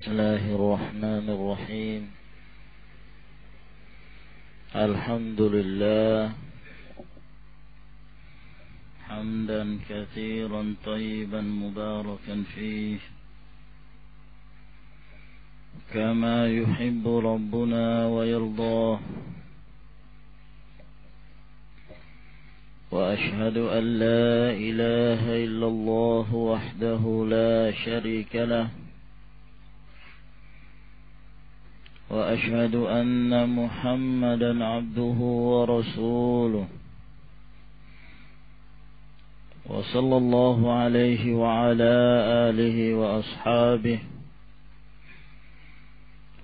بسم الله الرحمن الرحيم. الحمد لله حمدا كثيرا طيبا مباركا فيه كما يحب ربنا ويرضاه، وأشهد أن لا إله إلا الله وحده لا شريك له، وأشهد أن محمدا عبده ورسوله، وصلى الله عليه وعلى آله وأصحابه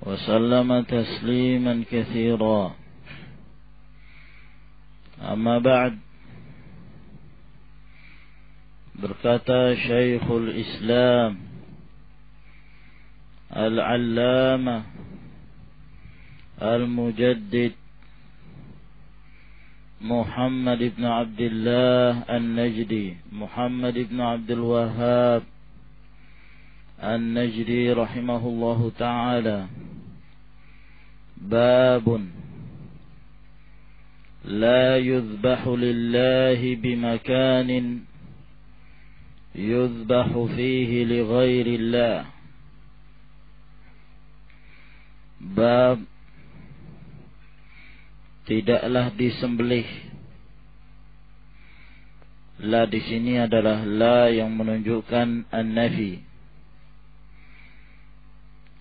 وسلم تسليما كثيرا. أما بعد، berkata Syekhul Islam Al-Allamah Al-Mujaddid Muhammad ibn Abdullah An-Najdi, Muhammad ibn Abdul Wahhab An-Najdi rahimahullahu ta'ala, babun la yuzbahu lillahi bimakanin yuzbahu fihi li ghairillah. Bab tidaklah disembelih. La di sini adalah la yang menunjukkan an-nafi,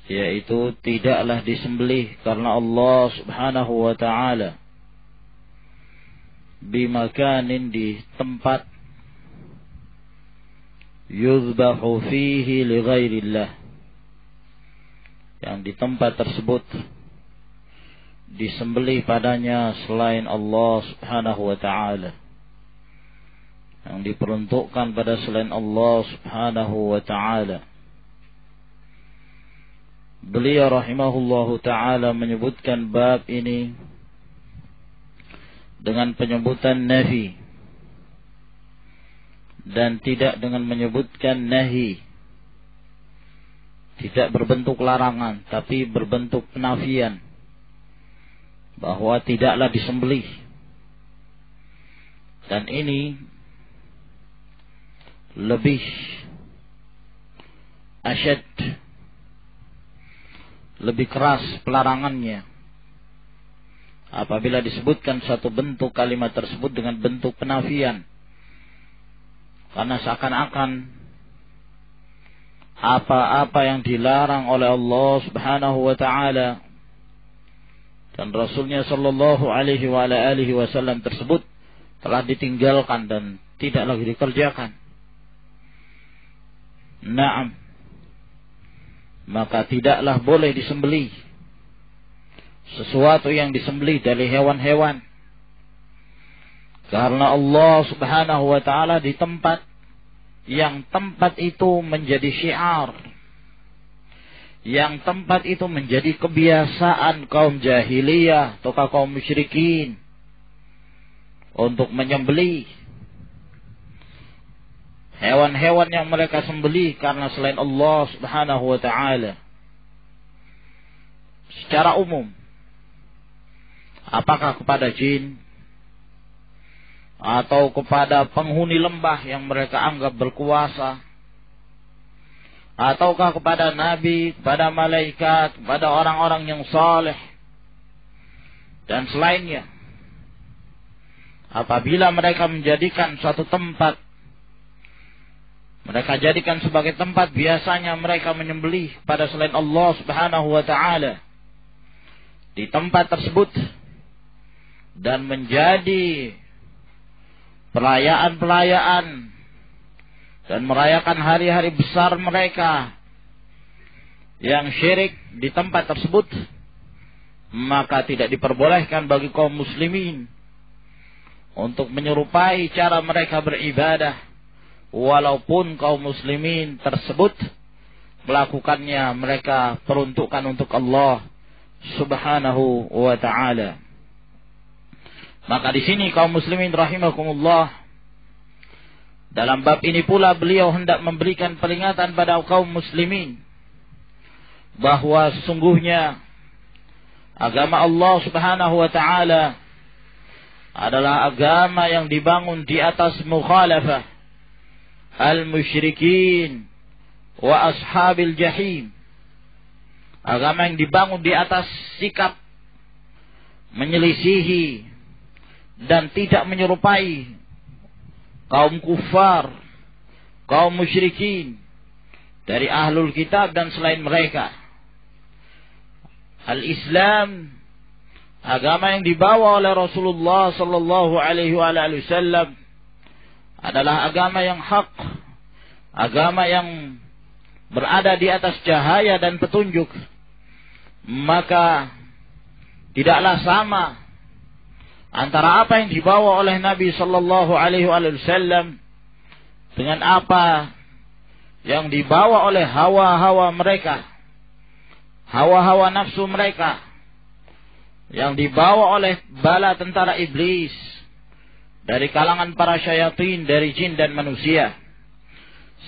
yaitu tidaklah disembelih karena Allah Subhanahu wa ta'ala bimakanin, di tempat, yuzbahu fihi li ghairillah, yang di tempat tersebut disembelih padanya selain Allah Subhanahu wa ta'ala, yang diperuntukkan pada selain Allah Subhanahu wa ta'ala. Beliau rahimahullahu ta'ala menyebutkan bab ini dengan penyebutan nafi dan tidak dengan menyebutkan nahi. Tidak berbentuk larangan, tapi berbentuk penafian, bahwa tidaklah disembelih. Dan ini lebih asyad, lebih keras pelarangannya apabila disebutkan satu bentuk kalimat tersebut dengan bentuk penafian, karena seakan-akan apa-apa yang dilarang oleh Allah Subhanahu wa ta'ala dan Rasulnya sallallahu alaihi wa alihi wasallam tersebut telah ditinggalkan dan tidak lagi dikerjakan. Naam, maka tidaklah boleh disembelih sesuatu yang disembelih dari hewan-hewan, karena Allah Subhanahu wa ta'ala di tempat yang tempat itu menjadi syiar, yang tempat itu menjadi kebiasaan kaum jahiliyah atau kaum musyrikin untuk menyembelih hewan-hewan yang mereka sembelih karena selain Allah Subhanahu wa ta'ala. Secara umum, apakah kepada jin atau kepada penghuni lembah yang mereka anggap berkuasa, ataukah kepada nabi, kepada malaikat, kepada orang-orang yang saleh dan selainnya, apabila mereka menjadikan suatu tempat, mereka jadikan sebagai tempat biasanya mereka menyembelih pada selain Allah Subhanahu wa ta'ala di tempat tersebut, dan menjadi perayaan-perayaan dan merayakan hari-hari besar mereka yang syirik di tempat tersebut, maka tidak diperbolehkan bagi kaum muslimin untuk menyerupai cara mereka beribadah, walaupun kaum muslimin tersebut melakukannya mereka peruntukkan untuk Allah Subhanahu wa ta'ala. Maka di sini kaum muslimin rahimakumullah, dalam bab ini pula beliau hendak memberikan peringatan pada kaum muslimin bahwa sesungguhnya agama Allah Subhanahu wa taala adalah agama yang dibangun di atas mukhalafah al-musyrikin wa ashabil jahim. Agama yang dibangun di atas sikap menyelisihi dan tidak menyerupai kaum kufar, kaum musyrikin dari ahlul kitab dan selain mereka. Al-Islam, agama yang dibawa oleh Rasulullah sallallahu alaihi wasallam, adalah agama yang hak, agama yang berada di atas cahaya dan petunjuk. Maka tidaklah sama antara apa yang dibawa oleh Nabi sallallahu alaihi wasallam dengan apa yang dibawa oleh hawa-hawa mereka, hawa-hawa nafsu mereka, yang dibawa oleh bala tentara iblis dari kalangan para syayatin dari jin dan manusia.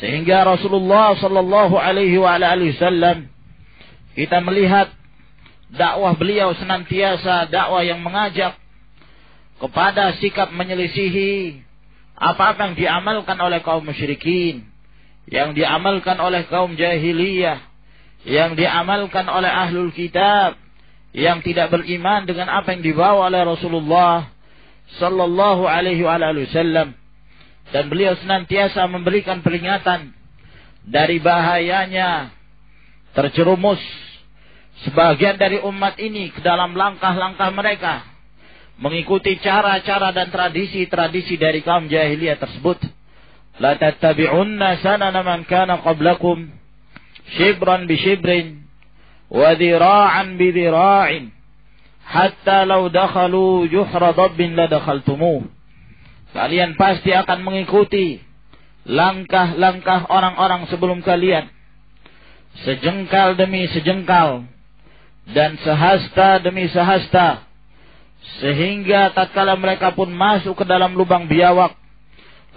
Sehingga Rasulullah sallallahu alaihi wasallam, kita melihat dakwah beliau senantiasa dakwah yang mengajak kepada sikap menyelisihi apa-apa yang diamalkan oleh kaum musyrikin, yang diamalkan oleh kaum jahiliyah, yang diamalkan oleh ahlul kitab, yang tidak beriman dengan apa yang dibawa oleh Rasulullah sallallahu alaihi wasallam. Dan beliau senantiasa memberikan peringatan dari bahayanya terjerumus sebagian dari umat ini ke dalam langkah-langkah mereka, mengikuti cara-cara dan tradisi-tradisi dari kaum jahiliyah tersebut. La tattabi'unna sanana man kana qablakum shibran bi shibrin wa dhira'an bi dhira'in hatta law dakhalu juhra dabbin la dakhaltumuh. Kalian pasti akan mengikuti langkah-langkah orang-orang sebelum kalian, sejengkal demi sejengkal dan sehasta demi sehasta, sehingga tatkala mereka pun masuk ke dalam lubang biawak,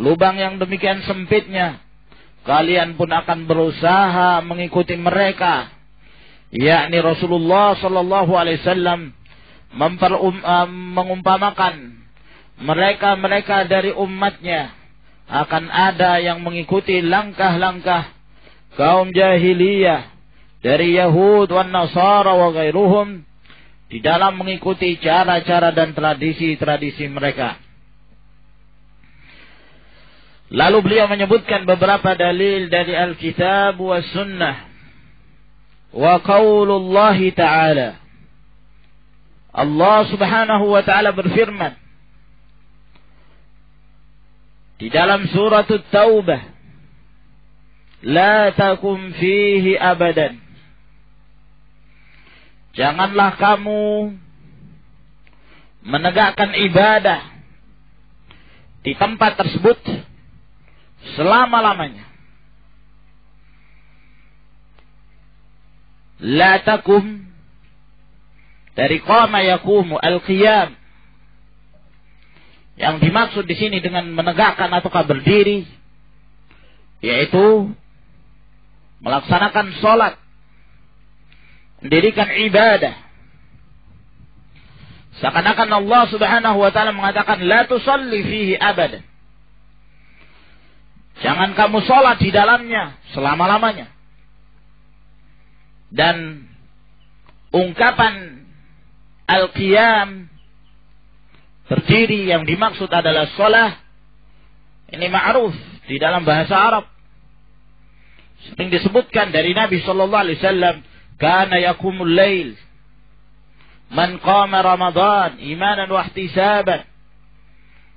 lubang yang demikian sempitnya, kalian pun akan berusaha mengikuti mereka. Yakni Rasulullah sallallahu alaihi wasallam mengumpamakan mereka-mereka dari umatnya akan ada yang mengikuti langkah-langkah kaum jahiliyah dari Yahud wan Nasara wa ghairuhum di dalam mengikuti cara-cara dan tradisi-tradisi mereka. Lalu beliau menyebutkan beberapa dalil dari Alkitab wa Sunnah wa qaulullah ta'ala. Allah Subhanahu wa ta'ala berfirman di dalam surat At-Taubah, la takum fihi abadan. Janganlah kamu menegakkan ibadah di tempat tersebut selama-lamanya. La takum dari qama yakumu al-qiyam. Yang dimaksud di sini dengan menegakkan ataukah berdiri, yaitu melaksanakan sholat, mendirikan ibadah. Seakan-akan Allah Subhanahu wa ta'ala mengatakan, la tusalli fihi abadan. Jangan kamu sholat di dalamnya selama-lamanya. Dan ungkapan al-qiyam, berdiri, yang dimaksud adalah sholat, ini ma'ruf di dalam bahasa Arab. Sering disebutkan dari Nabi sallallahu alaihi wasallam, kana yaqumul lail man qama Ramadan imanan wa ihtisaban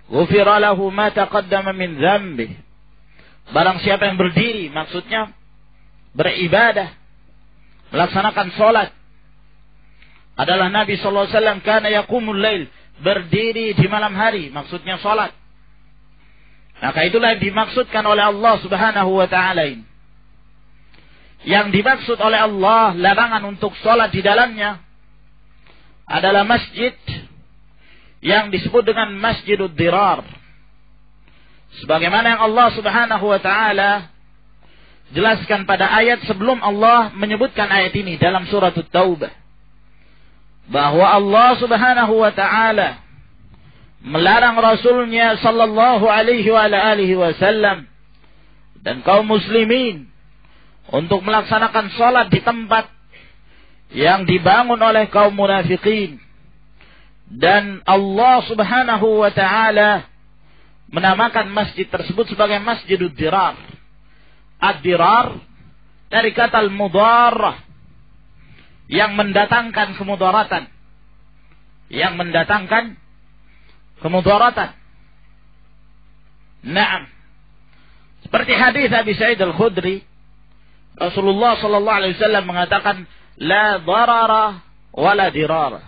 ghufira lahu ma taqaddama min dhanbi. Barang siapa yang berdiri, maksudnya beribadah, melaksanakan sholat, adalah Nabi sallallahu alaihi wasallam kana yaqumul lail, berdiri di malam hari, maksudnya sholat. Maka itulah yang dimaksudkan oleh Allah Subhanahu wa ta'ala ini. Yang dimaksud oleh Allah larangan untuk sholat di dalamnya adalah masjid yang disebut dengan Masjidud Dirar. Sebagaimana yang Allah Subhanahu wa ta'ala jelaskan pada ayat sebelum Allah menyebutkan ayat ini dalam surat At-Taubah, bahwa Allah Subhanahu wa taala melarang Rasulnya sallallahu alaihi wasallam dan kaum muslimin untuk melaksanakan salat di tempat yang dibangun oleh kaum munafikin. Dan Allah Subhanahu wa taala menamakan masjid tersebut sebagai Masjidud Dirar. Ad-dirar dari kata al-mudarrah, yang mendatangkan kemudaratan. Yang mendatangkan kemudaratan. Naam. Seperti hadis Abi Sa'id Al-Khudri, Rasulullah sallallahu alaihi wasallam mengatakan, la darara wala dirara.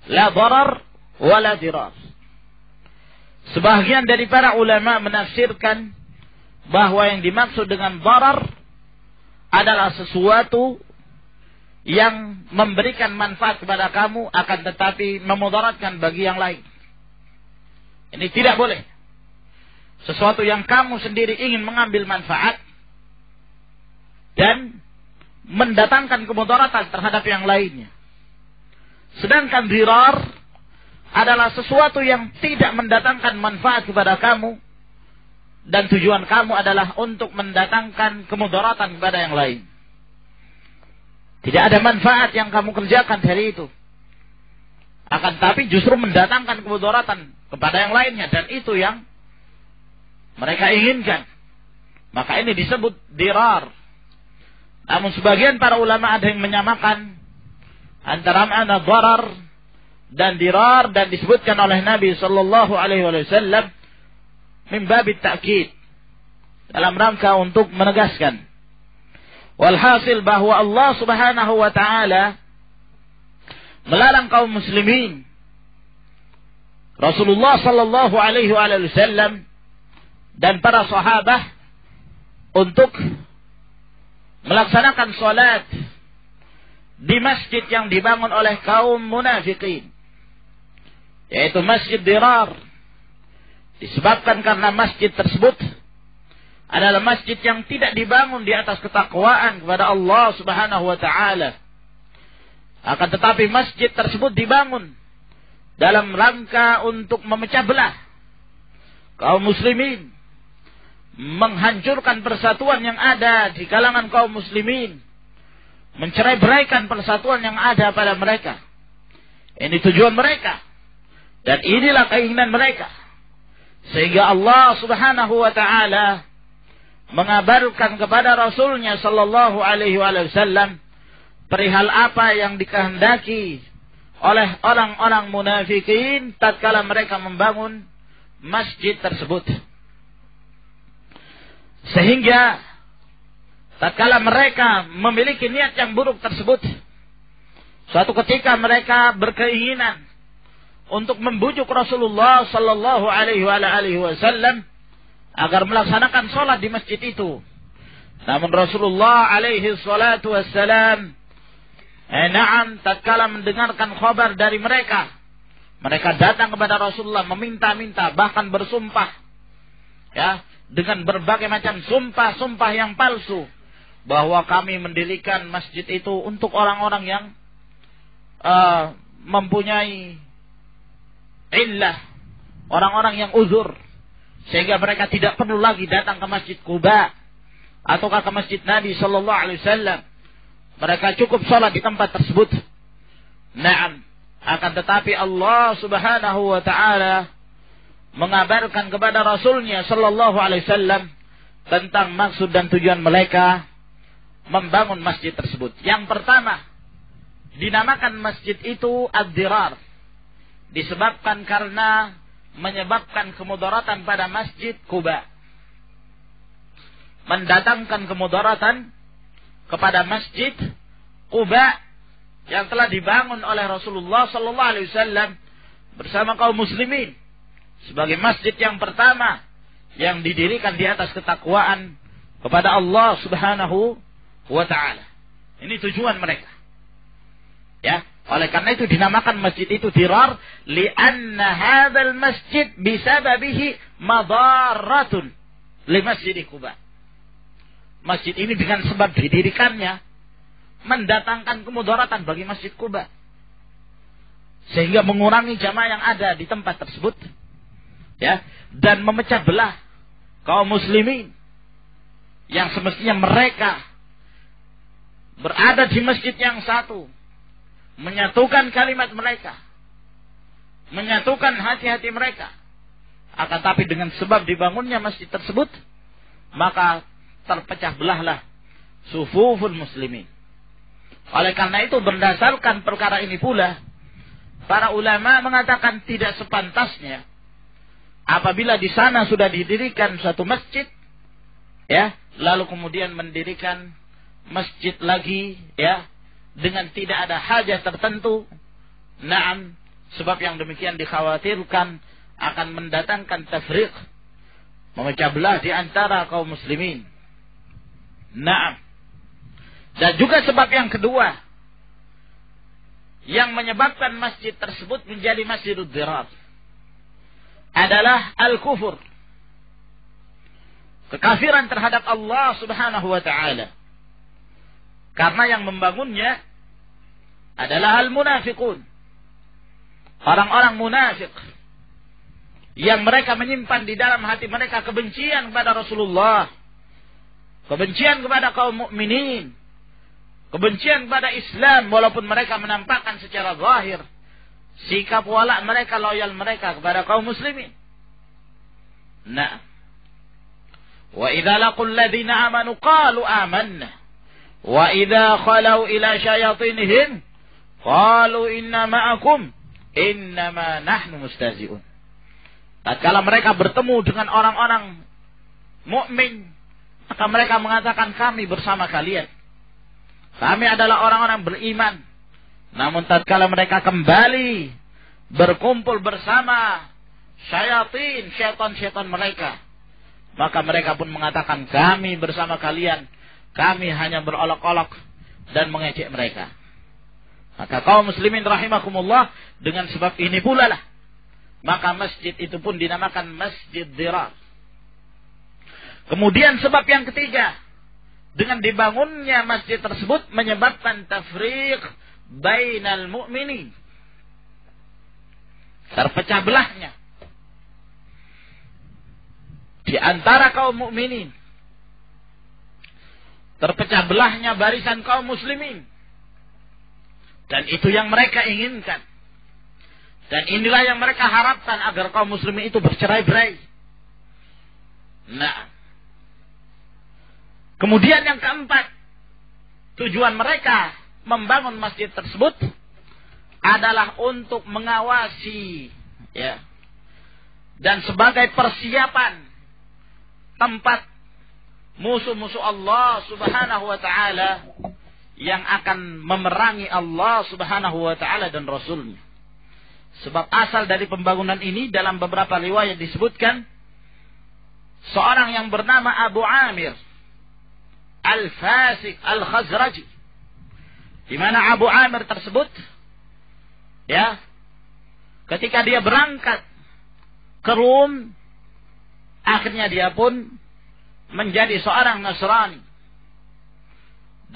La darar wala dirar. Sebagian dari para ulama menafsirkan bahwa yang dimaksud dengan darar adalah sesuatu yang memberikan manfaat kepada kamu akan tetapi memudaratkan bagi yang lain. Ini tidak boleh. Sesuatu yang kamu sendiri ingin mengambil manfaat dan mendatangkan kemudaratan terhadap yang lainnya. Sedangkan dirar adalah sesuatu yang tidak mendatangkan manfaat kepada kamu dan tujuan kamu adalah untuk mendatangkan kemudaratan kepada yang lain. Tidak ada manfaat yang kamu kerjakan dari itu. Akan tapi justru mendatangkan kemudaratan kepada yang lainnya, dan itu yang mereka inginkan. Maka ini disebut dirar. Namun sebagian para ulama ada yang menyamakan antara makna darar dan dirar, dan disebutkan oleh Nabi sallallahu alaihi wasallam min babit ta'kid, dalam rangka untuk menegaskan. Walhasil bahwa Allah Subhanahu wa taala melarang kaum muslimin, Rasulullah sallallahu alaihi wasallam dan para sahabat untuk melaksanakan salat di masjid yang dibangun oleh kaum munafikin, yaitu Masjid Dirar. Disebabkan karena masjid tersebut adalah masjid yang tidak dibangun di atas ketakwaan kepada Allah Subhanahu wa taala. Akan tetapi masjid tersebut dibangun dalam rangka untuk memecah belah kaum muslimin, menghancurkan persatuan yang ada di kalangan kaum muslimin, mencerai-beraikan persatuan yang ada pada mereka. Ini tujuan mereka dan inilah keinginan mereka, sehingga Allah Subhanahu wa taala mengabarkan kepada Rasulnya sallallahu alaihi wasallam perihal apa yang dikehendaki oleh orang-orang munafikin tatkala mereka membangun masjid tersebut. Sehingga tatkala mereka memiliki niat yang buruk tersebut, suatu ketika mereka berkeinginan untuk membujuk Rasulullah sallallahu alaihi wasallam agar melaksanakan sholat di masjid itu. Namun Rasulullah alaihi salatu wassalam tatkala mendengarkan kabar dari mereka, mereka datang kepada Rasulullah meminta-minta, bahkan bersumpah, ya, dengan berbagai macam sumpah-sumpah yang palsu, bahwa kami mendirikan masjid itu untuk orang-orang yang mempunyai illah, orang-orang yang uzur, sehingga mereka tidak perlu lagi datang ke Masjid Quba ataukah ke Masjid Nabi sallallahu alaihi wasallam. Mereka cukup sholat di tempat tersebut. Naam. Akan tetapi Allah Subhanahu wa taala mengabarkan kepada Rasulnya sallallahu alaihi wasallam tentang maksud dan tujuan mereka membangun masjid tersebut. Yang pertama, dinamakan masjid itu ad-dirar, disebabkan karena menyebabkan kemudaratan pada Masjid Quba, mendatangkan kemudaratan kepada Masjid Quba yang telah dibangun oleh Rasulullah sallallahu alaihi wasallam bersama kaum muslimin sebagai masjid yang pertama yang didirikan di atas ketakwaan kepada Allah Subhanahu wa taala. Ini tujuan mereka. Ya, oleh karena itu dinamakan masjid itu dirar, li'anna hadzal masjid bisababihi madaratun li Masjid Quba. masjid ini dengan sebab didirikannya mendatangkan kemudaratan bagi Masjid Quba, sehingga mengurangi jamaah yang ada di tempat tersebut, ya, dan memecah belah kaum muslimin yang semestinya mereka berada di masjid yang satu, menyatukan kalimat mereka, menyatukan hati-hati mereka. Akan tapi dengan sebab dibangunnya masjid tersebut, maka terpecah belahlah sufuful muslimin. Oleh karena itu, berdasarkan perkara ini pula, para ulama mengatakan tidak sepantasnya apabila di sana sudah didirikan suatu masjid, ya, lalu kemudian mendirikan masjid lagi, ya, dengan tidak ada hajat tertentu. Naam, sebab yang demikian dikhawatirkan akan mendatangkan tafriq, memecah belah di antara kaum muslimin. Naam. Dan juga sebab yang kedua yang menyebabkan masjid tersebut menjadi masjidud dirar adalah al-kufur, kekafiran terhadap Allah Subhanahu wa taala. Karena yang membangunnya adalah al-munafiqun, orang-orang munafik yang mereka menyimpan di dalam hati mereka kebencian kepada Rasulullah, kebencian kepada kaum mukminin, kebencian kepada Islam, walaupun mereka menampakkan secara zahir sikap wala mereka, loyal mereka kepada kaum muslimin. Nah, wa idza laqul ladzina amanu qalu amanna wa idza khalau ila syayatinihim qalu inna ma'akum innama nahnu mustahzi'un. Tatkala mereka bertemu dengan orang-orang mukmin, maka mereka mengatakan kami bersama kalian, kami adalah orang-orang beriman. Namun tatkala mereka kembali berkumpul bersama syayatin, syaitan-syaitan mereka, maka mereka pun mengatakan kami bersama kalian, kami hanya berolok-olok dan mengejek mereka. Maka kaum muslimin rahimakumullah, dengan sebab ini pula lah, maka masjid itu pun dinamakan masjid dirar. Kemudian sebab yang ketiga, dengan dibangunnya masjid tersebut menyebabkan tafriq bainal mu'minin, terpecah belahnya di antara kaum mukminin, terpecah belahnya barisan kaum muslimin. Dan itu yang mereka inginkan, dan inilah yang mereka harapkan, agar kaum muslimin itu bercerai-berai. Nah, kemudian yang keempat, tujuan mereka membangun masjid tersebut adalah untuk mengawasi, ya, dan sebagai persiapan tempat musuh-musuh Allah Subhanahu wa taala yang akan memerangi Allah Subhanahu wa taala dan Rasulnya. Sebab asal dari pembangunan ini dalam beberapa riwayat disebutkan seorang yang bernama Abu Amir Al-Fasik Al-Khazraji, di mana Abu Amir tersebut, ya, ketika dia berangkat ke Rum, akhirnya dia pun menjadi seorang Nasrani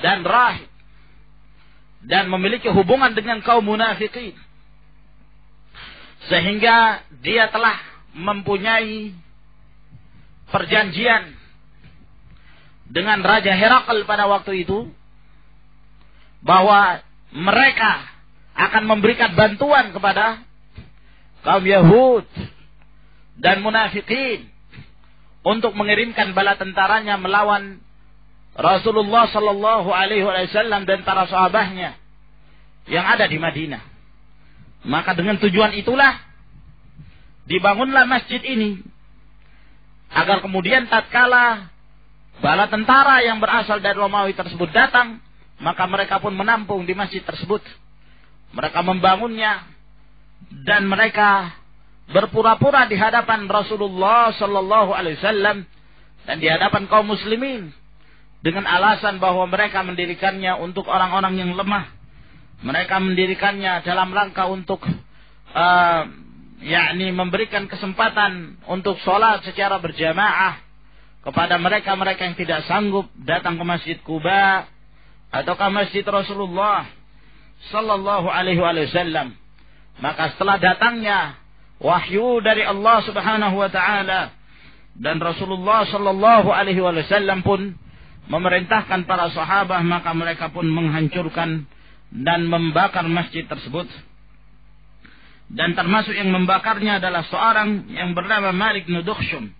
dan rahib, dan memiliki hubungan dengan kaum munafikin, sehingga dia telah mempunyai perjanjian dengan Raja Herakl pada waktu itu, bahwa mereka akan memberikan bantuan kepada kaum Yahud dan munafikin untuk mengirimkan bala tentaranya melawan Rasulullah sallallahu alaihi wasallam dan para sahabatnya yang ada di Madinah. Maka dengan tujuan itulah dibangunlah masjid ini, agar kemudian tatkala bala tentara yang berasal dari Romawi tersebut datang, maka mereka pun menampung di masjid tersebut. Mereka membangunnya dan mereka berpura-pura di hadapan Rasulullah sallallahu alaihi wasallam dan di hadapan kaum muslimin dengan alasan bahwa mereka mendirikannya untuk orang-orang yang lemah. Mereka mendirikannya dalam rangka untuk yakni memberikan kesempatan untuk sholat secara berjamaah kepada mereka-mereka yang tidak sanggup datang ke Masjid Quba atau ke Masjid Rasulullah sallallahu alaihi wasallam. Maka setelah datangnya wahyu dari Allah Subhanahu wa taala dan Rasulullah sallallahu alaihi wasallam pun memerintahkan para sahabat, maka mereka pun menghancurkan dan membakar masjid tersebut. Dan termasuk yang membakarnya adalah seorang yang bernama Malik bin Dukhshum,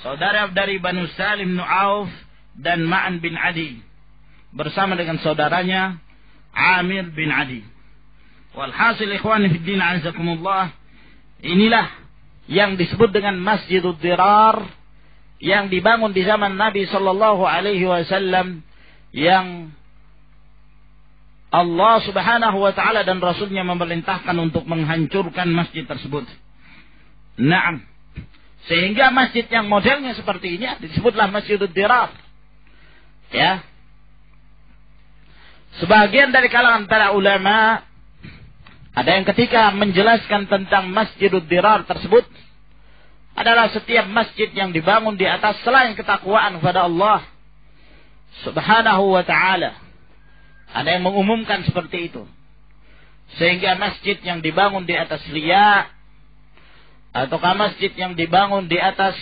saudara dari Banu Salim bin Auf dan Ma'an bin Adi, bersama dengan saudaranya Amir bin Adi. Walhasil ikhwani fid din azakumullah, inilah yang disebut dengan Masjidud Dirar yang dibangun di zaman Nabi sallallahu alaihi wasallam, yang Allah Subhanahu wa taala dan Rasulnya memerintahkan untuk menghancurkan masjid tersebut. Naam. Sehingga masjid yang modelnya seperti ini disebutlah Masjidud Dirar. Ya. Sebagian dari kalangan para ulama ada yang ketika menjelaskan tentang Masjidud Dirar tersebut adalah setiap masjid yang dibangun di atas selain ketakwaan kepada Allah Subhanahu wa taala. Ada yang mengumumkan seperti itu. Sehingga masjid yang dibangun di atas riya, ataukah masjid yang dibangun di atas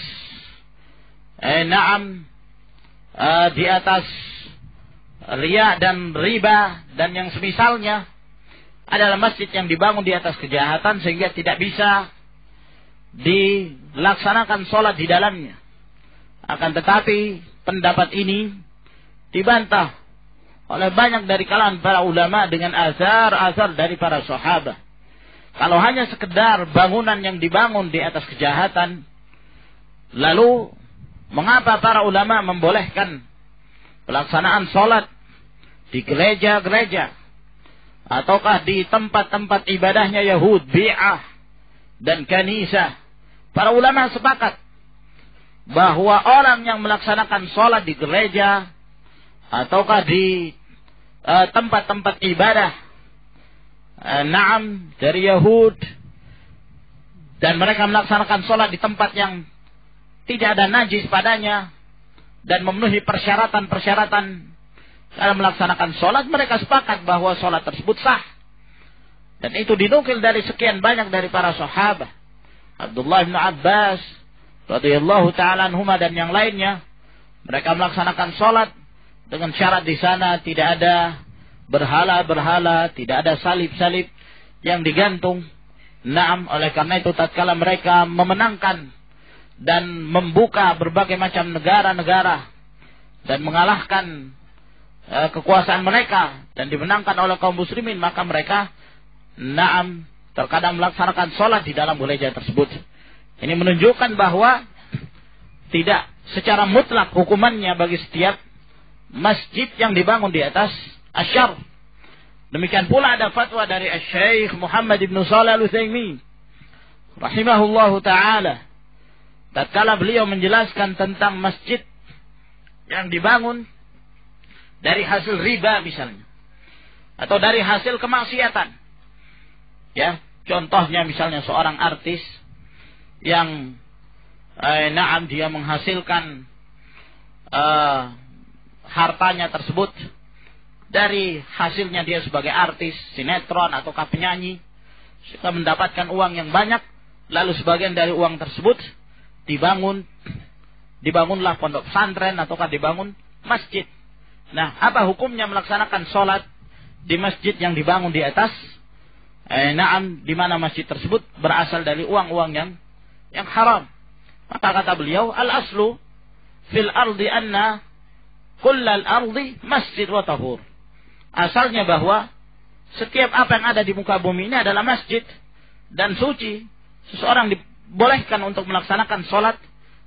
di atas riya dan riba dan yang semisalnya, adalah masjid yang dibangun di atas kejahatan sehingga tidak bisa dilaksanakan sholat di dalamnya. Akan tetapi pendapat ini dibantah oleh banyak dari kalangan para ulama dengan azar dari para sahabat. Kalau hanya sekedar bangunan yang dibangun di atas kejahatan, lalu mengapa para ulama membolehkan pelaksanaan sholat di gereja-gereja ataukah di tempat-tempat ibadahnya Yahud, Bi'ah dan Kanisah? Para ulama sepakat bahwa orang yang melaksanakan sholat di gereja ataukah di tempat-tempat ibadah dari Yahud, dan mereka melaksanakan sholat di tempat yang tidak ada najis padanya dan memenuhi persyaratan-persyaratan dalam melaksanakan sholat, mereka sepakat bahwa sholat tersebut sah. Dan itu dinukil dari sekian banyak dari para sahabat, Abdullah bin Abbas radhiyallahu ta'ala anhuma dan yang lainnya. Mereka melaksanakan sholat dengan syarat di sana tidak ada berhala-berhala, tidak ada salib-salib yang digantung. Naam, oleh karena itu tatkala mereka memenangkan dan membuka berbagai macam negara-negara dan mengalahkan kekuasaan mereka dan dimenangkan oleh kaum muslimin, maka mereka terkadang melaksanakan sholat di dalam gereja tersebut. Ini menunjukkan bahwa tidak secara mutlak hukumannya bagi setiap masjid yang dibangun di atas asyar. Demikian pula ada fatwa dari Syekh Muhammad ibn Shalih Al-Utsaimin rahimahullahu taala, tatkala beliau menjelaskan tentang masjid yang dibangun dari hasil riba misalnya, atau dari hasil kemaksiatan. Ya, contohnya misalnya seorang artis yang dia menghasilkan hartanya tersebut dari hasilnya dia sebagai artis, sinetron ataukah penyanyi, sudah mendapatkan uang yang banyak, lalu sebagian dari uang tersebut dibangunlah pondok pesantren ataukah dibangun masjid. Nah, apa hukumnya melaksanakan sholat di masjid yang dibangun di atas di mana masjid tersebut berasal dari uang-uang yang haram? Maka kata beliau, al-aslu fil ardi anna kullal ardi masjid wa tahur. Asalnya bahwa setiap apa yang ada di muka bumi ini adalah masjid dan suci. Seseorang dibolehkan untuk melaksanakan sholat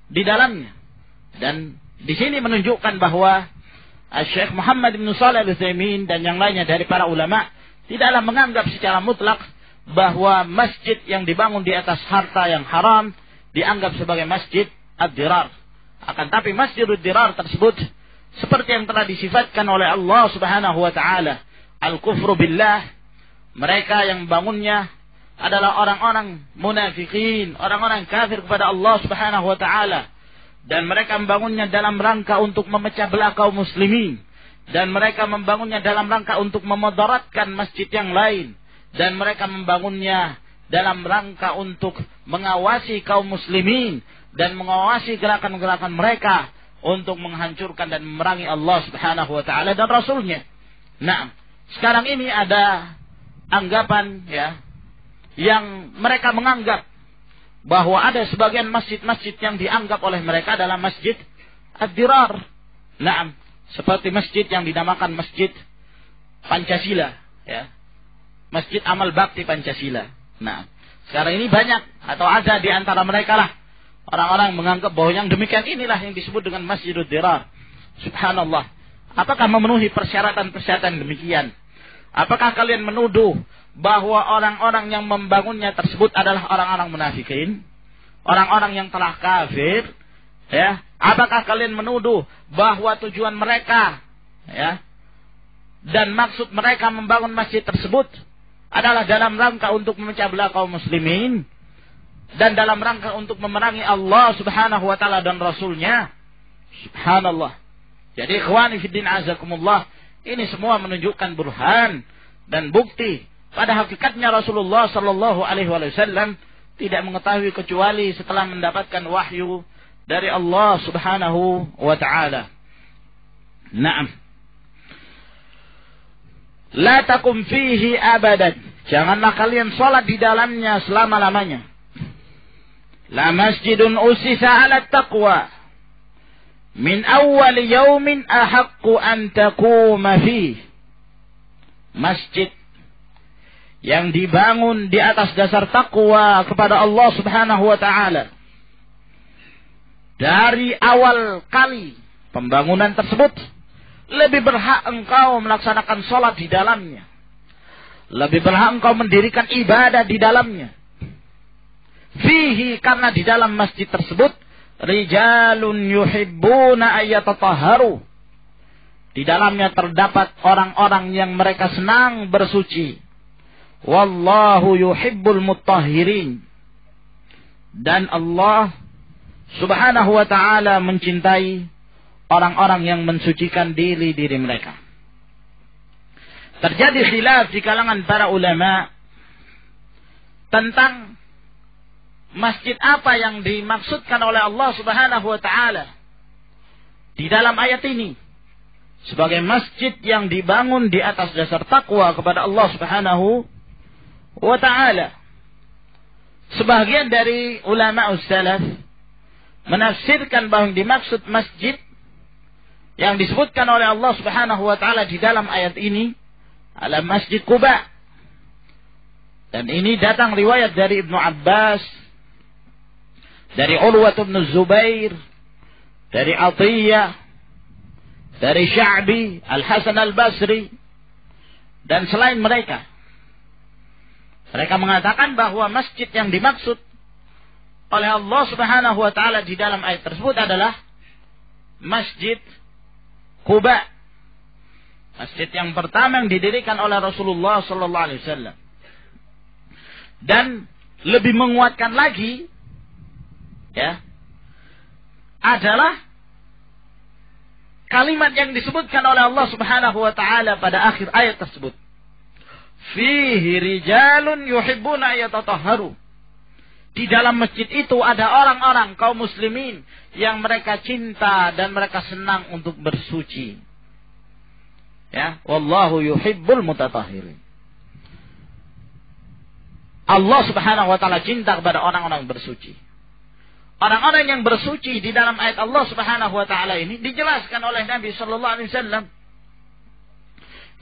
di dalamnya. Dan di sini menunjukkan bahwa Syekh Muhammad bin Shalih Al-Utsaimin dan yang lainnya dari para ulama tidaklah menganggap secara mutlak bahwa masjid yang dibangun di atas harta yang haram dianggap sebagai masjid ad-dirar. Akan tapi Masjidud Dirar tersebut seperti yang telah disifatkan oleh Allah Subhanahu wa taala, al-kufru billah, mereka yang membangunnya adalah orang-orang munafikin, orang-orang kafir kepada Allah Subhanahu wa taala. dan mereka membangunnya dalam rangka untuk memecah belah kaum muslimin, dan mereka membangunnya dalam rangka untuk memudaratkan masjid yang lain, dan mereka membangunnya dalam rangka untuk mengawasi kaum muslimin dan mengawasi gerakan-gerakan mereka untuk menghancurkan dan memerangi Allah Subhanahu wa taala dan Rasulnya. Nah, sekarang ini ada anggapan yang mereka menganggap bahwa ada sebagian masjid-masjid yang dianggap oleh mereka adalah masjid ad-dirar. Nah, seperti masjid yang dinamakan masjid Pancasila, masjid amal bakti Pancasila. Nah, sekarang ini banyak atau ada di antara mereka lah orang-orang menganggap bahwa yang demikian inilah yang disebut dengan masjidud dirar. Subhanallah. Apakah memenuhi persyaratan-persyaratan demikian? Apakah kalian menuduh bahwa orang-orang yang membangunnya tersebut adalah orang-orang munafikin, orang-orang yang telah kafir? Apakah kalian menuduh bahwa tujuan mereka dan maksud mereka membangun masjid tersebut adalah dalam rangka untuk memecah belah kaum muslimin dan dalam rangka untuk memerangi Allah Subhanahu wa taala dan Rasulnya? Subhanallah. Jadi ikhwani fiddin azakumullah, ini semua menunjukkan burhan dan bukti pada hakikatnya Rasulullah sallallahu alaihi wasallam tidak mengetahui kecuali setelah mendapatkan wahyu dari Allah Subhanahu wa taala. Naam. La taqum fihi abadan. Janganlah kalian salat di dalamnya selama-lamanya. La masjidun usisa 'ala taqwa min awwal yaumin ahaqqu an taquma fihi. Masjid yang dibangun di atas dasar takwa kepada Allah Subhanahu wa taala. Dari awal kali pembangunan tersebut, lebih berhak engkau melaksanakan salat di dalamnya. Lebih berhak engkau mendirikan ibadah di dalamnya. Fihi, karena di dalam masjid tersebut rijalun yuhibbuna ayyatatahharu. Di dalamnya terdapat orang-orang yang mereka senang bersuci. Wallahu yuhibbul mutahhirin. Dan Allah Subhanahu wa ta'ala mencintai orang-orang yang mensucikan diri-diri mereka. Terjadi khilaf di kalangan para ulama tentang masjid apa yang dimaksudkan oleh Allah Subhanahu wa ta'ala di dalam ayat ini sebagai masjid yang dibangun di atas dasar takwa kepada Allah Subhanahu wa ta'ala. Sebagian dari ulama salaf menafsirkan bahwa yang dimaksud masjid yang disebutkan oleh Allah Subhanahu wa ta'ala di dalam ayat ini adalah Masjid Quba. Dan ini datang riwayat dari Ibnu Abbas, dari Urwah bin Zubair, dari Atiyah, dari Sya'bi, Al-Hasan Al-Basri, dan selain mereka. Mereka mengatakan bahwa masjid yang dimaksud oleh Allah Subhanahu wa ta'ala di dalam ayat tersebut adalah Masjid Quba. Masjid yang pertama yang didirikan oleh Rasulullah sallallahu alaihi wasallam. Dan lebih menguatkan lagi adalah kalimat yang disebutkan oleh Allah Subhanahu wa ta'ala pada akhir ayat tersebut. Fihi rijalun yuhibbuna ayatatahharu. Di dalam masjid itu ada orang-orang kaum muslimin yang mereka cinta dan mereka senang untuk bersuci. Wallahu yuhibbul mutatahhirin. Allah Subhanahu wa ta'ala cinta kepada orang-orang bersuci. Orang-orang yang bersuci di dalam ayat Allah Subhanahu wa ta'ala ini dijelaskan oleh Nabi sallallahu alaihi wasallam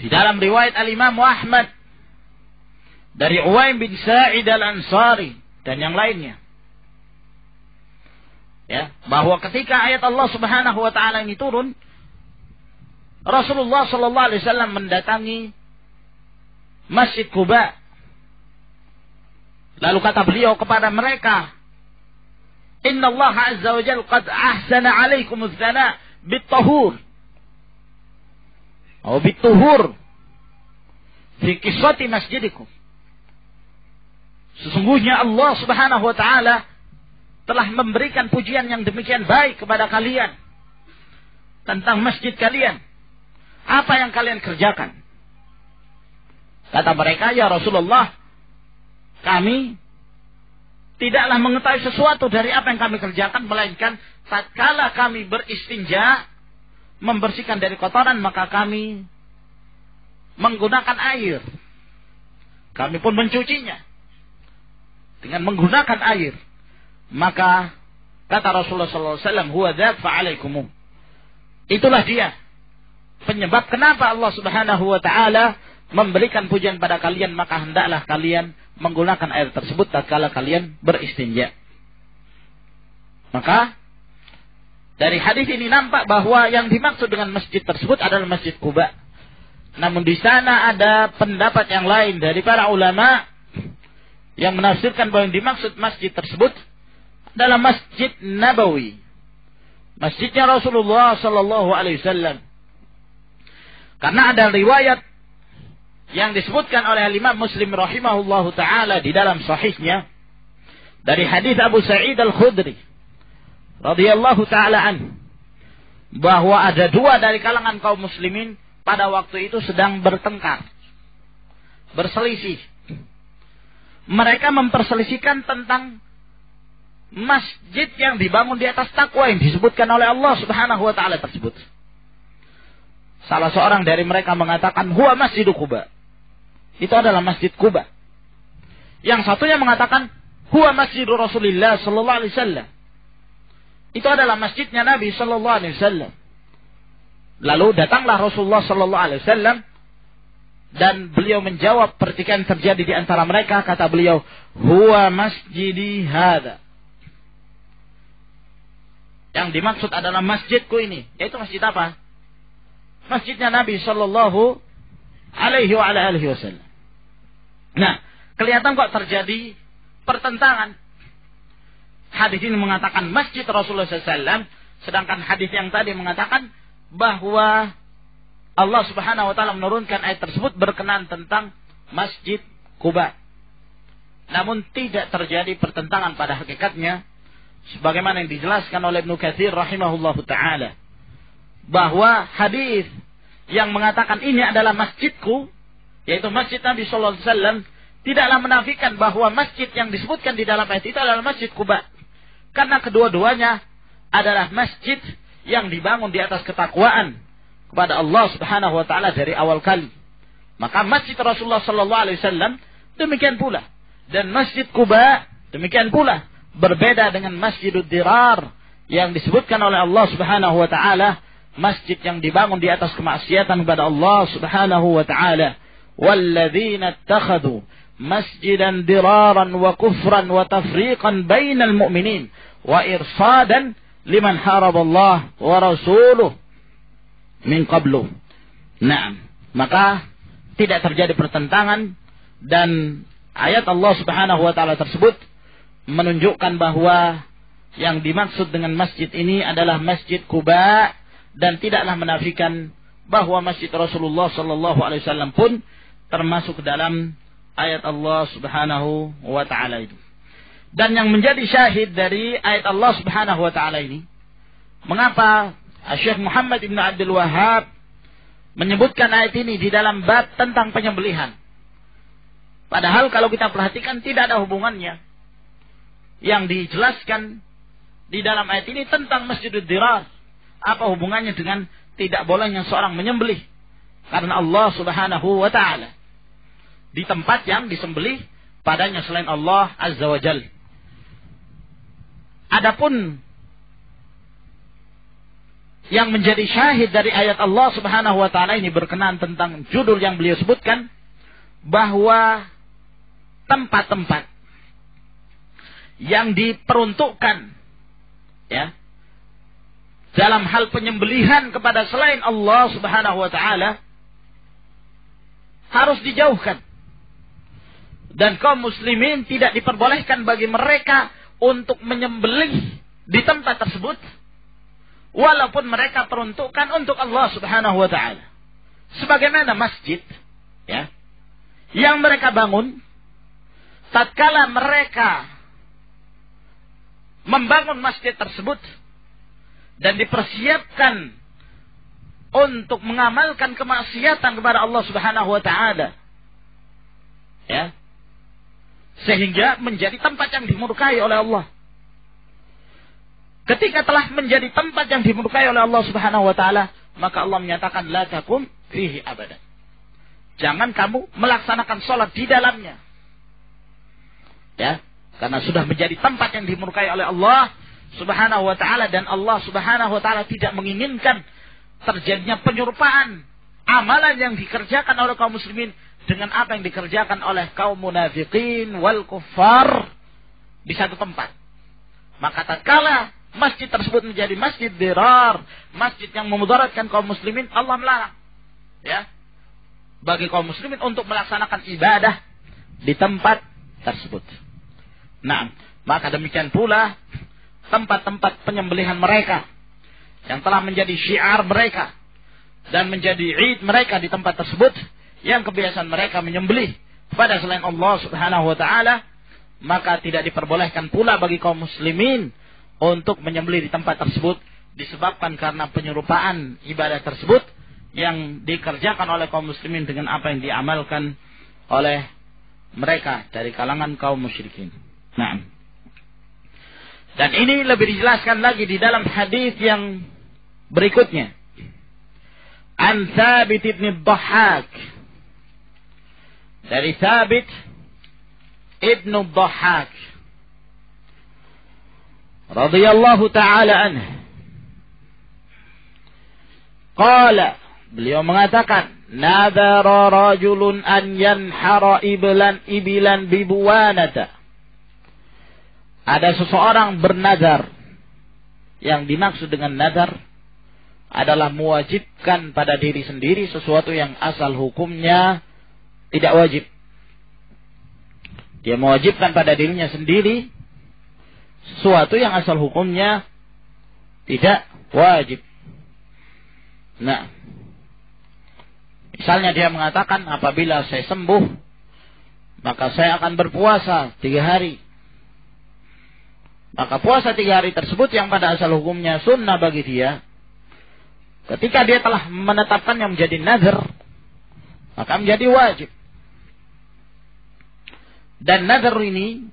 di dalam riwayat Al-Imam Ahmad dari Uwaim bin Sa'id Al-Ansari dan yang lainnya. Bahwa ketika ayat Allah Subhanahu wa ta'ala ini turun, Rasulullah sallallahu alaihi wasallam mendatangi Masjid Quba. Lalu kata beliau kepada mereka, Inna Allah Azza wa Jalla qad ahsana alaikum az-zana bit-tahur. Atau bit-tuhur fi qiswati masjidikum. Sesungguhnya Allah Subhanahu wa ta'ala telah memberikan pujian yang demikian baik kepada kalian tentang masjid kalian. Apa yang kalian kerjakan? Kata mereka, ya Rasulullah, kami tidaklah mengetahui sesuatu dari apa yang kami kerjakan, melainkan tatkala kami beristinja, membersihkan dari kotoran, maka kami menggunakan air. Kami pun mencucinya dengan menggunakan air. Maka kata Rasulullah SAW, huwa dzak fa'alaikumu. Itulah dia penyebab kenapa Allah Subhanahu wa taala memberikan pujian pada kalian, maka hendaklah kalian menggunakan air tersebut tatkala kalian beristinja. Maka dari hadis ini nampak bahwa yang dimaksud dengan masjid tersebut adalah Masjid Quba. Namun di sana ada pendapat yang lain dari para ulama yang menafsirkan bahwa yang dimaksud masjid tersebut adalah Masjid Nabawi, masjidnya Rasulullah sallallahu alaihi wasallam. Karena ada riwayat yang disebutkan oleh Imam Muslim rahimahullahu taala di dalam sahihnya dari hadis Abu Sa'id Al-Khudri radhiyallahu taala anhu, bahwa ada dua dari kalangan kaum muslimin pada waktu itu sedang bertengkar, berselisih. Mereka memperselisihkan tentang masjid yang dibangun di atas takwa yang disebutkan oleh Allah Subhanahu wa taala tersebut. Salah seorang dari mereka mengatakan huwa Masjidu Quba. Itu adalah Masjid Quba. Yang satunya mengatakan huwa Masjidu Rasulillah sallallahu alaihi wasallam. Itu adalah masjidnya Nabi sallallahu alaihi wasallam. Lalu datanglah Rasulullah sallallahu alaihi wasallam dan beliau menjawab pertikaian terjadi di antara mereka. Kata beliau, huwa masjidi hadza. Yang dimaksud adalah masjidku ini. Yaitu masjid apa? Masjidnya Nabi sallallahu alaihi wa alihi wasallam. Nah, kelihatan kok terjadi pertentangan. Hadis ini mengatakan masjid Rasulullah SAW, sedangkan hadis yang tadi mengatakan bahwa Allah Subhanahu wa taala menurunkan ayat tersebut berkenaan tentang Masjid Quba. Namun tidak terjadi pertentangan pada hakikatnya, sebagaimana yang dijelaskan oleh Ibnu Katsir rahimahullahu taala, bahwa hadis yang mengatakan ini adalah masjidku, yaitu masjid Nabi sallallahu alaihi wasallam, tidaklah menafikan bahwa masjid yang disebutkan di dalam ayat itu adalah Masjid Quba. Karena kedua-duanya adalah masjid yang dibangun di atas ketakwaan kepada Allah Subhanahu wa taala dari awal kali. Maka Masjid Rasulullah sallallahu alaihi wasallam demikian pula, dan Masjid Quba demikian pula, berbeda dengan Masjidud Dirar yang disebutkan oleh Allah Subhanahu wa taala, masjid yang dibangun di atas kemaksiatan kepada Allah Subhanahu wa taala. Walladzina ittakhadhu masjidan diraran wa kufran wa tafriqan bainal mu'minin wa irsadan liman haraballah wa rasuluh min qablu. Naam, maka tidak terjadi pertentangan, dan ayat Allah Subhanahu wa taala tersebut menunjukkan bahwa yang dimaksud dengan masjid ini adalah Masjid Quba, dan tidaklah menafikan bahwa Masjid Rasulullah sallallahu alaihi wasallam pun termasuk dalam ayat Allah Subhanahu wa taala itu. Dan yang menjadi syahid dari ayat Allah Subhanahu wa taala ini, mengapa Syekh Muhammad Ibn Abdul Wahhab menyebutkan ayat ini di dalam bab tentang penyembelihan. Padahal kalau kita perhatikan tidak ada hubungannya. Yang dijelaskan di dalam ayat ini tentang Masjidud Dirar. Apa hubungannya dengan tidak bolehnya seorang menyembelih? Karena Allah Subhanahu wa taala di tempat yang disembelih padanya selain Allah Azza wa Jalla. Adapun yang menjadi syahid dari ayat Allah Subhanahu wa taala ini berkenaan tentang judul yang beliau sebutkan, bahwa tempat-tempat yang diperuntukkan ya dalam hal penyembelihan kepada selain Allah Subhanahu wa taala harus dijauhkan. Dan kaum muslimin tidak diperbolehkan bagi mereka untuk menyembelih di tempat tersebut, walaupun mereka peruntukkan untuk Allah Subhanahu wa taala. Sebagaimana masjid ya yang mereka bangun tatkala mereka membangun masjid tersebut dan dipersiapkan untuk mengamalkan kemaksiatan kepada Allah Subhanahu wa taala. Ya. Sehingga menjadi tempat yang dimurkai oleh Allah. Ketika telah menjadi tempat yang dimurkai oleh Allah Subhanahu wa taala, maka Allah menyatakan la takum fihi abadan. Jangan kamu melaksanakan sholat di dalamnya. Ya, karena sudah menjadi tempat yang dimurkai oleh Allah Subhanahu wa taala, dan Allah Subhanahu wa taala tidak menginginkan terjadinya penyerupaan amalan yang dikerjakan oleh kaum muslimin dengan apa yang dikerjakan oleh kaum munafikin wal kuffar di satu tempat. Maka tatkala masjid tersebut menjadi masjid dirar, masjid yang memudaratkan kaum muslimin, Allah melarang, ya, bagi kaum muslimin untuk melaksanakan ibadah di tempat tersebut. Nah, maka demikian pula tempat-tempat penyembelihan mereka yang telah menjadi syiar mereka dan menjadi id mereka di tempat tersebut, yang kebiasaan mereka menyembelih pada selain Allah Subhanahu wa taala, maka tidak diperbolehkan pula bagi kaum muslimin untuk menyembelih di tempat tersebut, disebabkan karena penyerupaan ibadah tersebut yang dikerjakan oleh kaum muslimin dengan apa yang diamalkan oleh mereka dari kalangan kaum musyrikin. Nah, dan ini lebih dijelaskan lagi di dalam hadis yang berikutnya. An Thabit ibn Dhahhak, dari Thabit ibn Dhahhak radhiyallahu ta'ala anhu, qala, beliau mengatakan, nadhara rajulun an yanhara ibilan bibuwanata. Ada seseorang bernazar. Yang dimaksud dengan nazar adalah mewajibkan pada diri sendiri sesuatu yang asal hukumnya tidak wajib. Dia mewajibkan pada dirinya sendiri sesuatu yang asal hukumnya tidak wajib. Nah, misalnya dia mengatakan, apabila saya sembuh, maka saya akan berpuasa 3 hari. Maka puasa 3 hari tersebut yang pada asal hukumnya sunnah bagi dia, ketika dia telah menetapkannya menjadi nazar, maka menjadi wajib. Dan nazar ini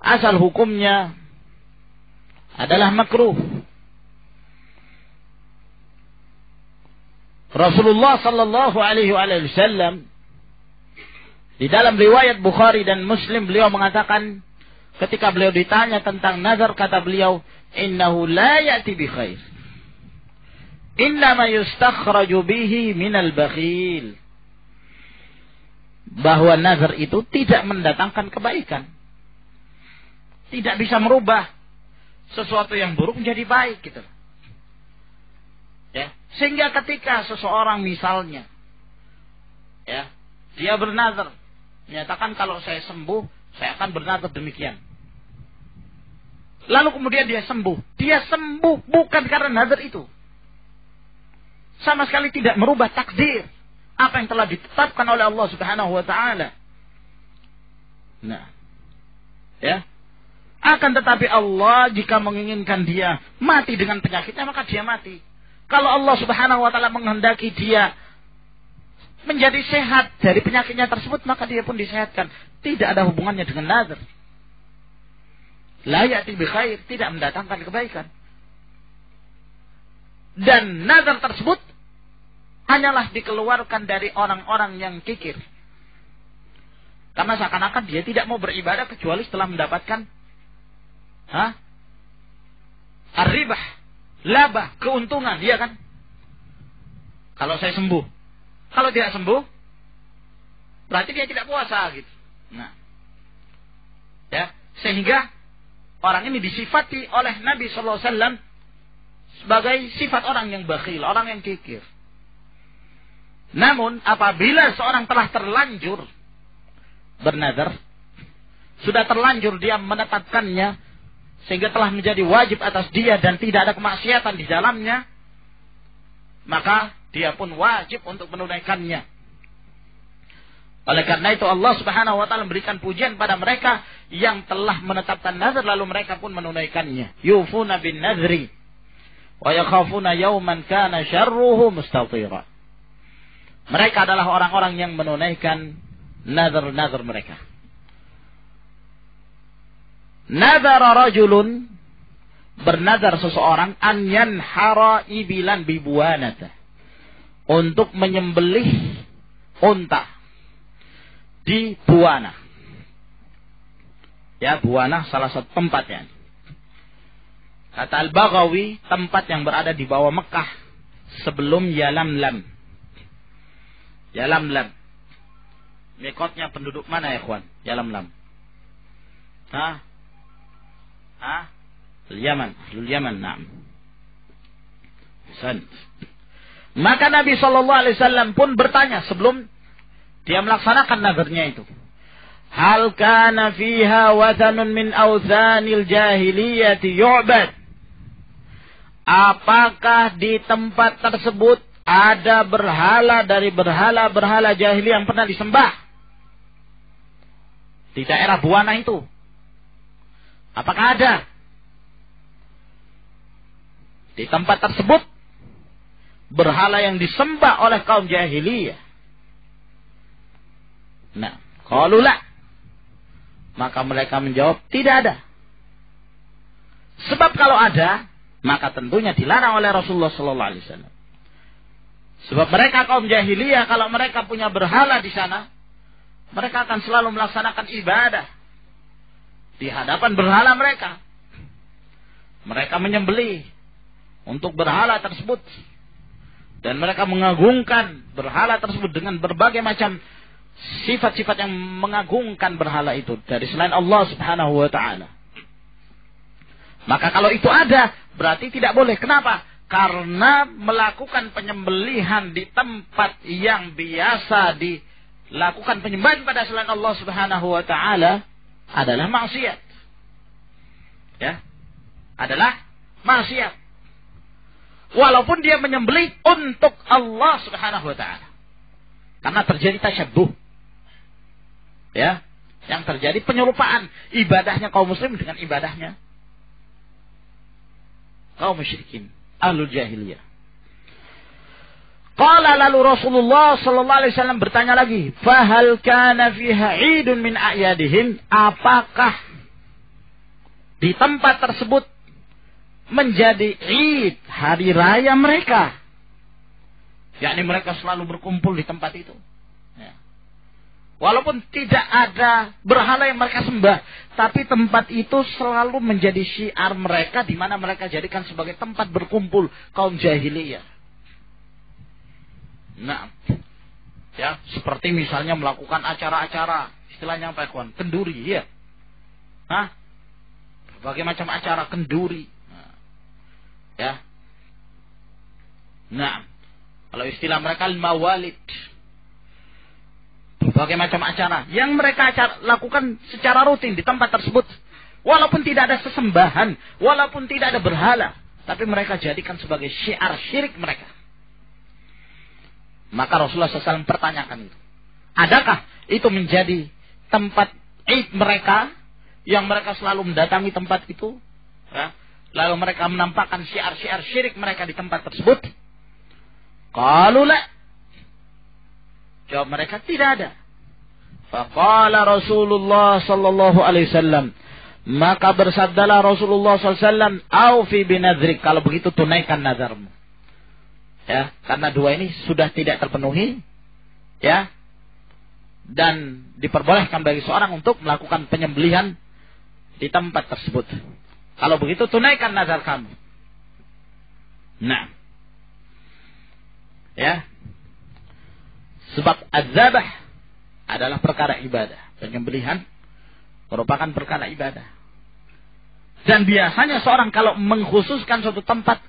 asal hukumnya adalah makruh. Rasulullah sallallahu alaihi wasallam di dalam riwayat Bukhari dan Muslim, beliau mengatakan, ketika beliau ditanya tentang nazar, kata beliau, innahu la ya'ti bi khair, innama yustakhraju bihi minal bakhil. Bahwa nazar itu tidak mendatangkan kebaikan, tidak bisa merubah sesuatu yang buruk menjadi baik, gitu. Ya, sehingga ketika seseorang misalnya, ya, dia bernazar, menyatakan kalau saya sembuh, saya akan bernazar demikian. Lalu kemudian dia sembuh. Dia sembuh bukan karena nazar itu. Sama sekali tidak merubah takdir apa yang telah ditetapkan oleh Allah Subhanahu wa taala. Nah, ya. Akan tetapi Allah jika menginginkan dia mati dengan penyakitnya, maka dia mati. Kalau Allah Subhanahu wa taala menghendaki dia menjadi sehat dari penyakitnya tersebut, maka dia pun disehatkan. Tidak ada hubungannya dengan nazar. La ya'ti bi khair, tidak mendatangkan kebaikan. Dan nazar tersebut hanyalah dikeluarkan dari orang-orang yang kikir. Karena seakan-akan dia tidak mau beribadah kecuali setelah mendapatkan ar-ribah, laba, keuntungan, dia kan. Kalau saya sembuh. Kalau tidak sembuh, berarti dia tidak puasa, gitu. Nah, ya, sehingga orang ini disifati oleh Nabi sallallahu alaihi wasallam sebagai sifat orang yang bakhil, orang yang kikir. Namun apabila seorang telah terlanjur bernazar, sudah terlanjur dia menetapkannya sehingga telah menjadi wajib atas dia dan tidak ada kemaksiatan di dalamnya, maka dia pun wajib untuk menunaikannya. Oleh karena itu Allah Subhanahu wa taala memberikan pujian pada mereka yang telah menetapkan nazar lalu mereka pun menunaikannya. Yufuna bin nadri wa yakhafuna yawman kana syarruhu mustatira. Mereka adalah orang-orang yang menunaikan nazar-nazar mereka. Nadara rajulun, bernazar seseorang, an yanhara ibilan bibuanata, untuk menyembelih unta di Buana. Ya, Buana salah satu tempatnya. Kata Al-Baghawi, tempat yang berada di bawah Mekah sebelum Yalamlam. Yalamlam. Mikotnya penduduk mana ya, kawan? Yalamlam. Yaman, na'am. Maka Nabi SAW pun bertanya sebelum dia melaksanakan nazarnya itu. Hal kana fiha wathanun min awthanil jahiliyati yu'bad? Apakah di tempat tersebut ada berhala dari berhala-berhala jahiliyah yang pernah disembah? Di daerah Buana itu. Apakah ada? Di tempat tersebut berhala yang disembah oleh kaum jahiliyah. Nah, qalu la. Maka mereka menjawab, tidak ada. Sebab kalau ada, maka tentunya dilarang oleh Rasulullah sallallahu alaihi wasallam. Sebab mereka kaum jahiliyah, kalau mereka punya berhala di sana, mereka akan selalu melaksanakan ibadah di hadapan berhala mereka. Mereka menyembelih untuk berhala tersebut. Dan mereka mengagungkan berhala tersebut dengan berbagai macam sifat-sifat yang mengagungkan berhala itu dari selain Allah Subhanahu wa taala. Maka kalau itu ada, berarti tidak boleh. Kenapa? Karena melakukan penyembelihan di tempat yang biasa dilakukan penyembahan pada selain Allah Subhanahu wa taala adalah maksiat. Ya. Adalah maksiat. Walaupun dia menyembelih untuk Allah Subhanahu wa taala. Karena terjadi tasyabbuh. Ya, yang terjadi penyerupaan ibadahnya kaum muslim dengan ibadahnya kaum musyrikin, ahlul jahiliyah. Qala lalu Rasulullah sallallahu alaihi wasallam bertanya lagi, "Fahal kana fiha 'idun min a'yadihim?" Apakah di tempat tersebut menjadi Id, hari raya mereka? Yakni mereka selalu berkumpul di tempat itu. Ya. Walaupun tidak ada berhala yang mereka sembah, tapi tempat itu selalu menjadi syiar mereka, di mana mereka jadikan sebagai tempat berkumpul kaum jahiliyah. Nah, ya, seperti misalnya melakukan acara-acara, istilahnya apa, kawan? Kenduri, ya. Berbagai macam acara kenduri. Ya. Nah, kalau istilah mereka mawalid. Berbagai macam acara yang mereka lakukan secara rutin di tempat tersebut. Walaupun tidak ada sesembahan, walaupun tidak ada berhala, tapi mereka jadikan sebagai syiar syirik mereka. Maka Rasulullah SAW pertanyakan itu. Adakah itu menjadi tempat Id mereka, yang mereka selalu mendatangi tempat itu? Ya? Lalu mereka menampakkan syiar-syiar syirik mereka di tempat tersebut? Qalu la. Jawab mereka, tidak ada. Faqala Rasulullah sallallahu alaihi wasallam, maka bersabdalah Rasulullah sallallahu alaihi wasallam, "Aufi binadrik." Kalau begitu tunaikan nazarmu. Ya, karena dua ini sudah tidak terpenuhi, ya. Dan diperbolehkan bagi seorang untuk melakukan penyembelihan di tempat tersebut. Kalau begitu tunaikan nazar kamu. Nah. Ya. Sebab az-zabah adalah perkara ibadah. Penyembelihan merupakan perkara ibadah. Dan biasanya seorang kalau mengkhususkan suatu tempat,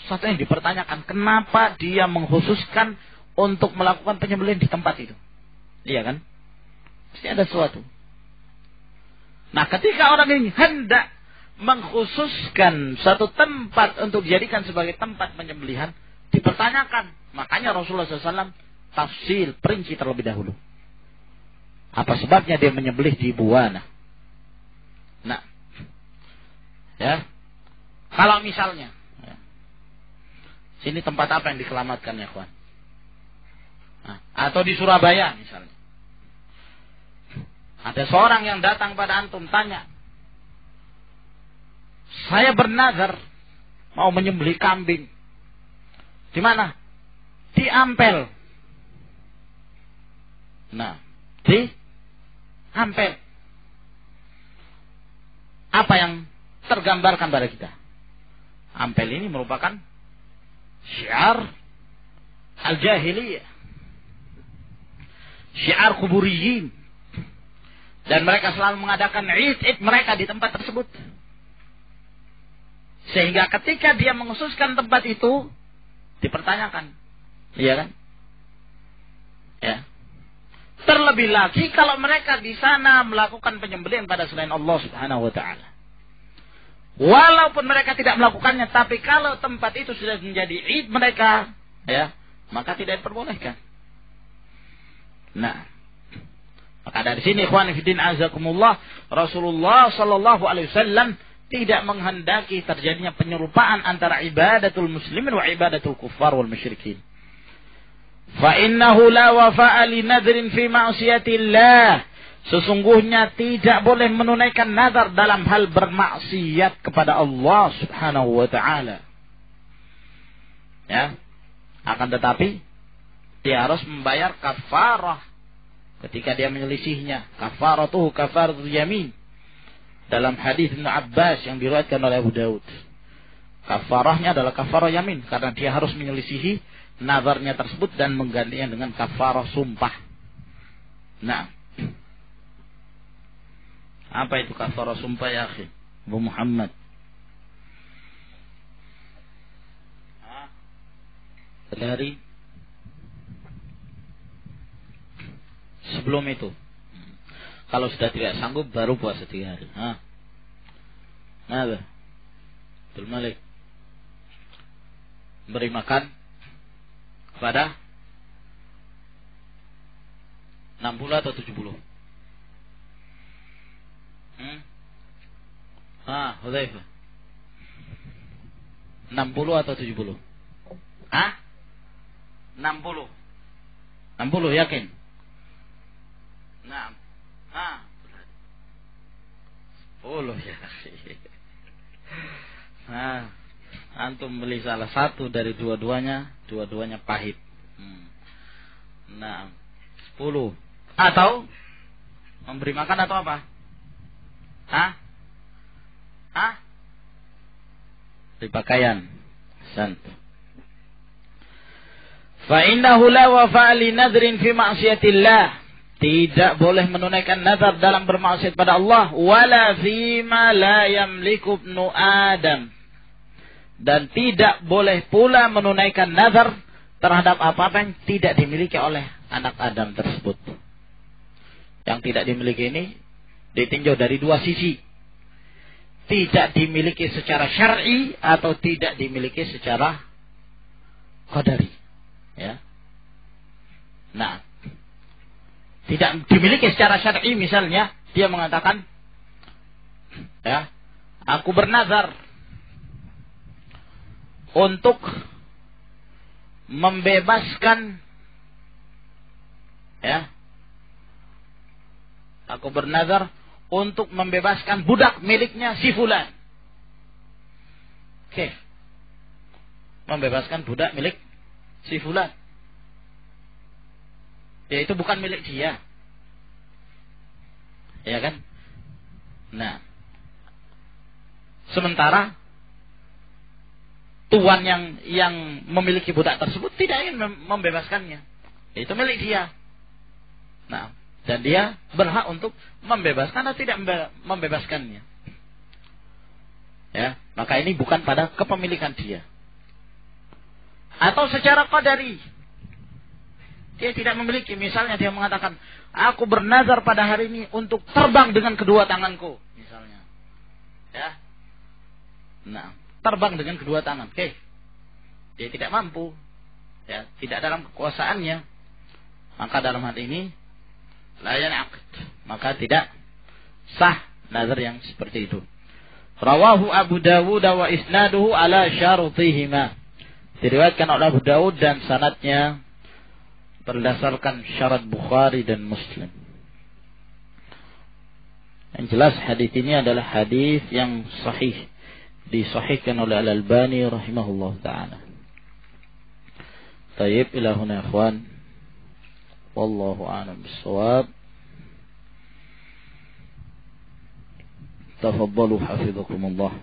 sesuatu yang dipertanyakan, kenapa dia mengkhususkan untuk melakukan penyembelihan di tempat itu? Iya kan? Pasti ada sesuatu. Nah, ketika orang ini hendak mengkhususkan satu tempat untuk dijadikan sebagai tempat penyembelihan, dipertanyakan. Makanya Rasulullah SAW tafsil, perinci terlebih dahulu. Apa sebabnya dia menyembelih di Buwana? Nah, ya. Kalau misalnya, ya, sini tempat apa yang diselamatkan ya kawan? Nah, atau di Surabaya misalnya. Ada seorang yang datang pada antum tanya, saya bernazar mau menyembelih kambing. Di mana? Di Ampel. Nah, di Ampel. Apa yang tergambarkan pada kita? Ampel ini merupakan syiar al-jahiliyah, syiar kuburiyin, dan mereka selalu mengadakan id mereka di tempat tersebut. Sehingga ketika dia mengkhususkan tempat itu, dipertanyakan, iya kan? Ya. Terlebih lagi kalau mereka di sana melakukan penyembelihan pada selain Allah Subhanahu wa taala. Walaupun mereka tidak melakukannya, tapi kalau tempat itu sudah menjadi id mereka, ya, maka tidak diperbolehkan. Nah, maka dari sini ikhwan fillah azakumullah, Rasulullah sallallahu alaihi wasallam tidak menghendaki terjadinya penyerupaan antara ibadatul muslimin wa ibadatul kuffar wal musyrikin. Fa innahu la wafa'a li nadrin fi ma'siyatillah. Sesungguhnya tidak boleh menunaikan nazar dalam hal bermaksiat kepada Allah Subhanahu wa taala. Ya. Akan tetapi dia harus membayar kafarah ketika dia menyelisihnya. Kafaratuhu kafaratul yamin. Dalam hadis Ibnu Abbas yang diriwayatkan oleh Abu Daud. Kafarahnya adalah kafarah yamin karena dia harus menyelisihi nazarnya tersebut dan menggantinya dengan kafarah sumpah. Nah, apa itu kafarah sumpah ya akhi? Abu Muhammad. Dari sebelum itu. Kalau sudah tidak sanggup baru puasa 3 hari. Nah, Abdul Malik beri makan kepada 60 atau 70? Hudzaifah. 60 atau 70? 60. 60 yakin? Nah. 10 ya. Nah, antum beli salah satu dari dua-duanya pahit. Nah, 10. Atau memberi makan atau apa? Beri pakaian. Sant. Fa innahu la wafa'a li nadrin fi ma'siyatillah. Tidak boleh menunaikan nazar dalam bermaksiat pada Allah. Wala fima la yamliku ibnu Adam. Dan tidak boleh pula menunaikan nazar terhadap apa-apa yang tidak dimiliki oleh anak Adam tersebut. Yang tidak dimiliki ini ditinjau dari dua sisi. Tidak dimiliki secara syar'i atau tidak dimiliki secara qadari. Ya. Nah, tidak dimiliki secara syar'i, misalnya dia mengatakan, ya, aku bernazar untuk membebaskan, ya, aku bernazar untuk membebaskan budak miliknya si fulan. Oke. Membebaskan budak milik si fulan. Ya, itu bukan milik dia. Ya kan? Nah. Sementara tuan yang memiliki budak tersebut tidak ingin membebaskannya. Itu milik dia. Nah, dan dia berhak untuk membebaskan atau tidak membebaskannya. Ya, maka ini bukan pada kepemilikan dia. Atau secara qadari. Dia tidak memiliki, misalnya dia mengatakan, aku bernazar pada hari ini untuk terbang dengan kedua tanganku, misalnya. Ya. Nah, terbang dengan kedua tangan. Oke. Dia tidak mampu. Ya, tidak dalam kekuasaannya. Maka dalam hal ini la yanaqid, maka tidak sah nazar yang seperti itu. Rawahu Abu Dawud wa isnaduhu ala syarutihima. Diriwayatkan oleh Abu Dawud dan sanadnya berdasarkan syarat Bukhari dan Muslim. Yang jelas hadis ini adalah hadis yang sahih, disahihkan oleh Al-Albani rahimahullah ta'ala. Tayyib ila huna ikhwan. Wallahu a'lam bis-shawab. Tafaddalu hafizakumullah.